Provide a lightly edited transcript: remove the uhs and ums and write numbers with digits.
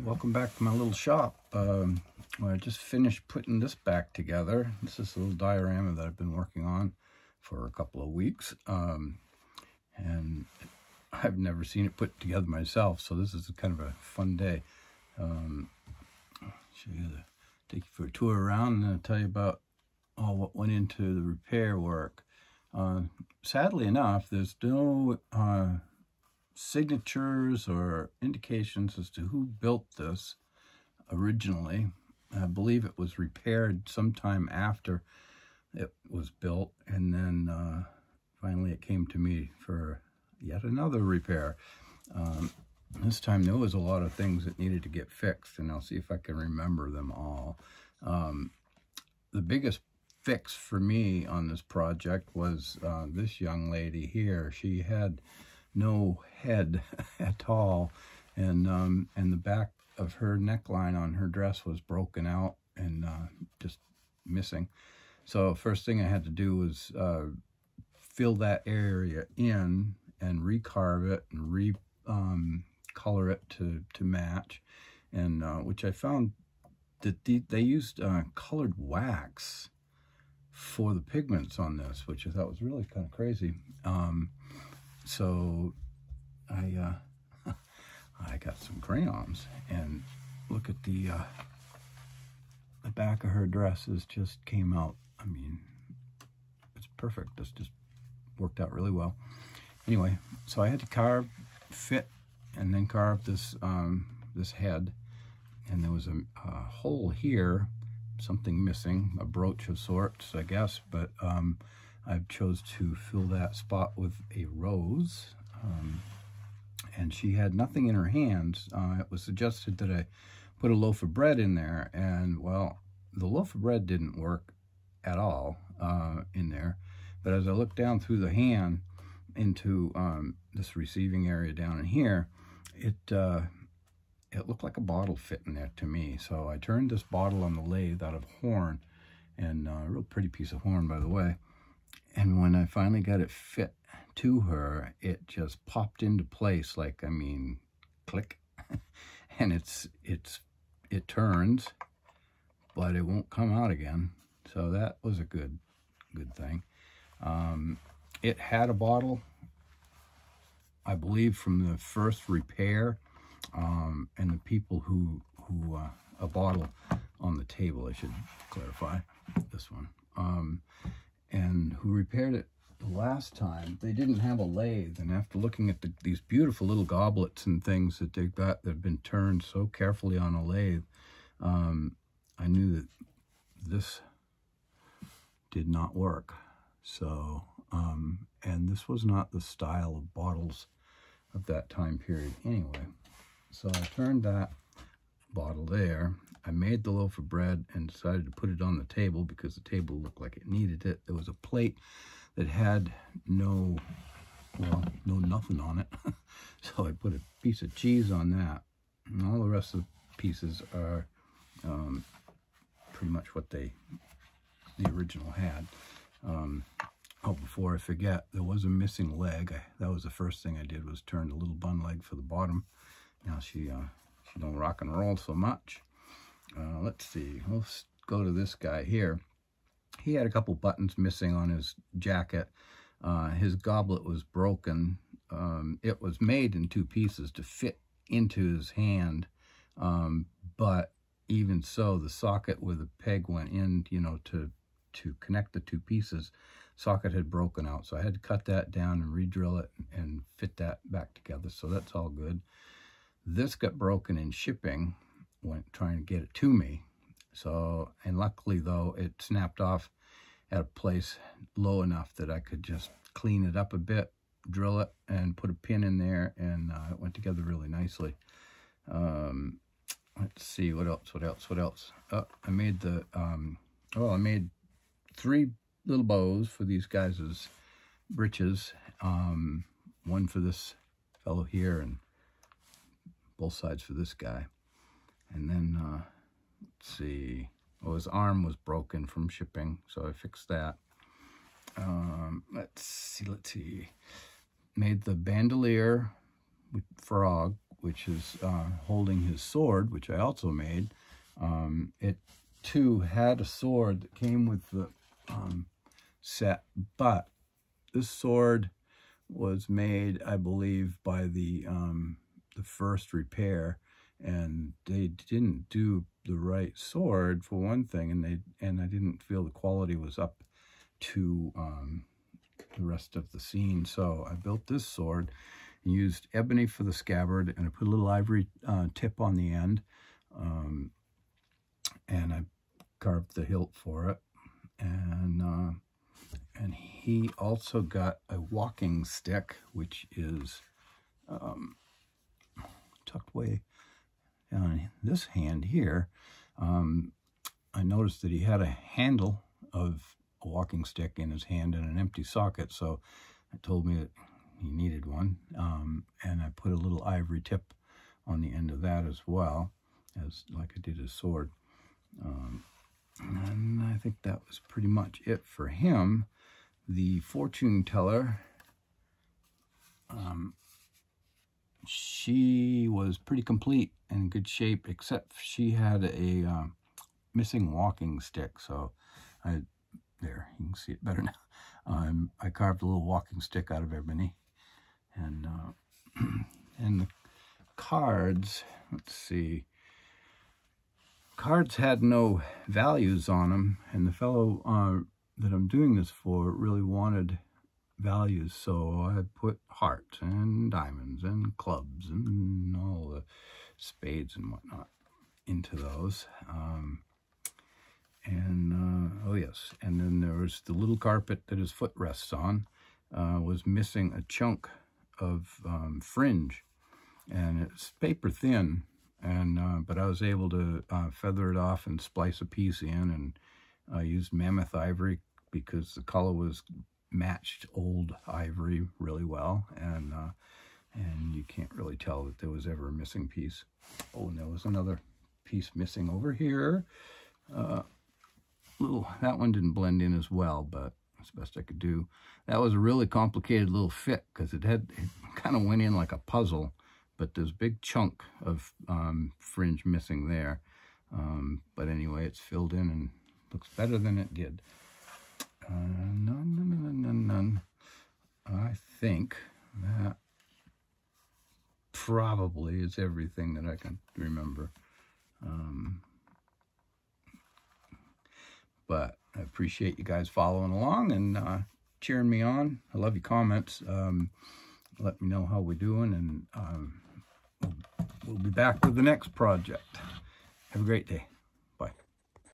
Welcome back to my little shop. I just finished putting this back together. This is a little diorama that I've been working on for a couple of weeks, and I've never seen it put together myself, so this is kind of a fun day. Take you for a tour around and I'll tell you about all what went into the repair work. Sadly enough, there's no signatures or indications as to who built this originally. I believe it was repaired sometime after it was built, and then finally it came to me for yet another repair. This time there was a lot of things that needed to get fixed, and I'll see if I can remember them all. The biggest fix for me on this project was this young lady here. She had no head at all, and the back of her neckline on her dress was broken out and just missing. So first thing I had to do was fill that area in and recarve it and color it to match, and which I found that they used colored wax for the pigments on this, which I thought was really kind of crazy. So I got some crayons, and look at the back of her dresses just came out. I mean, it's perfect. This just worked out really well. Anyway, so I had to carve, fit, and then carve this this head, and there was a hole here, something missing, a brooch of sorts, I guess, but I chose to fill that spot with a rose, and she had nothing in her hands. It was suggested that I put a loaf of bread in there, and well, the loaf of bread didn't work at all in there, but as I looked down through the hand into this receiving area down in here, it looked like a bottle fit in there to me. So I turned this bottle on the lathe out of horn, and a real pretty piece of horn, by the way. And when I finally got it fit to her, it just popped into place, like, I mean, click. And it turns, but it won't come out again. So that was a good thing. It had a bottle, I believe, from the first repair, and the people who a bottle on the table, I should clarify, this one, and who repaired it the last time, they didn't have a lathe. And after looking at these beautiful little goblets and things that they've got that have been turned so carefully on a lathe, I knew that this did not work. So, and this was not the style of bottles of that time period anyway. So I turned that bottle there. I made the loaf of bread and decided to put it on the table because the table looked like it needed it. There was a plate that had no nothing on it. So I put a piece of cheese on that. And all the rest of the pieces are pretty much what the original had. Oh, before I forget, there was a missing leg. That was the first thing I did, was turn the little bun leg for the bottom. Now she don't rock and roll so much. Let's see, let's go to this guy here. He had a couple buttons missing on his jacket. His goblet was broken. It was made in two pieces to fit into his hand, but even so, the socket where the peg went in, you know, to connect the two pieces, socket had broken out. So I had to cut that down and re-drill it and fit that back together. So that's all good. This got broken in shipping when trying to get it to me. So, and luckily though, it snapped off at a place low enough that I could just clean it up a bit, drill it, and put a pin in there, and it went together really nicely. Let's see, what else? I made the, I made 3 little bows for these guys' breeches. One for this fellow here, and both sides for this guy. And then, let's see, his arm was broken from shipping, so I fixed that. Let's see. Made the bandolier frog which is holding his sword, which I also made. It too had a sword that came with the set, but this sword was made, I believe, by the first repair, and they didn't do the right sword for one thing, and I didn't feel the quality was up to the rest of the scene. So I built this sword and used ebony for the scabbard, and I put a little ivory tip on the end, and I carved the hilt for it, and he also got a walking stick, which is tucked away down this hand here. I noticed that he had a handle of a walking stick in his hand and an empty socket, so it told me that he needed one, and I put a little ivory tip on the end of that as well, as like I did his sword. And I think that was pretty much it for him. The fortune teller, she was pretty complete and in good shape, except she had a missing walking stick. So there, you can see it better now. I carved a little walking stick out of ebony, and and the cards, let's see, cards had no values on them, and the fellow that I'm doing this for really wanted values, so I put hearts and diamonds and clubs and all the spades and whatnot into those. Oh yes, and then there was the little carpet that his foot rests on, was missing a chunk of fringe, and it's paper thin, and but I was able to feather it off and splice a piece in, and I used mammoth ivory because the color was matched old ivory really well, and you can't really tell that there was ever a missing piece. Oh, and there was another piece missing over here. That one didn't blend in as well, but that's the best I could do. That was a really complicated little fit because it kind of went in like a puzzle, but there's a big chunk of fringe missing there. But anyway, it's filled in and looks better than it did. I think that probably is everything that I can remember. But I appreciate you guys following along and cheering me on. I love your comments. Let me know how we're doing, and we'll be back with the next project. Have a great day.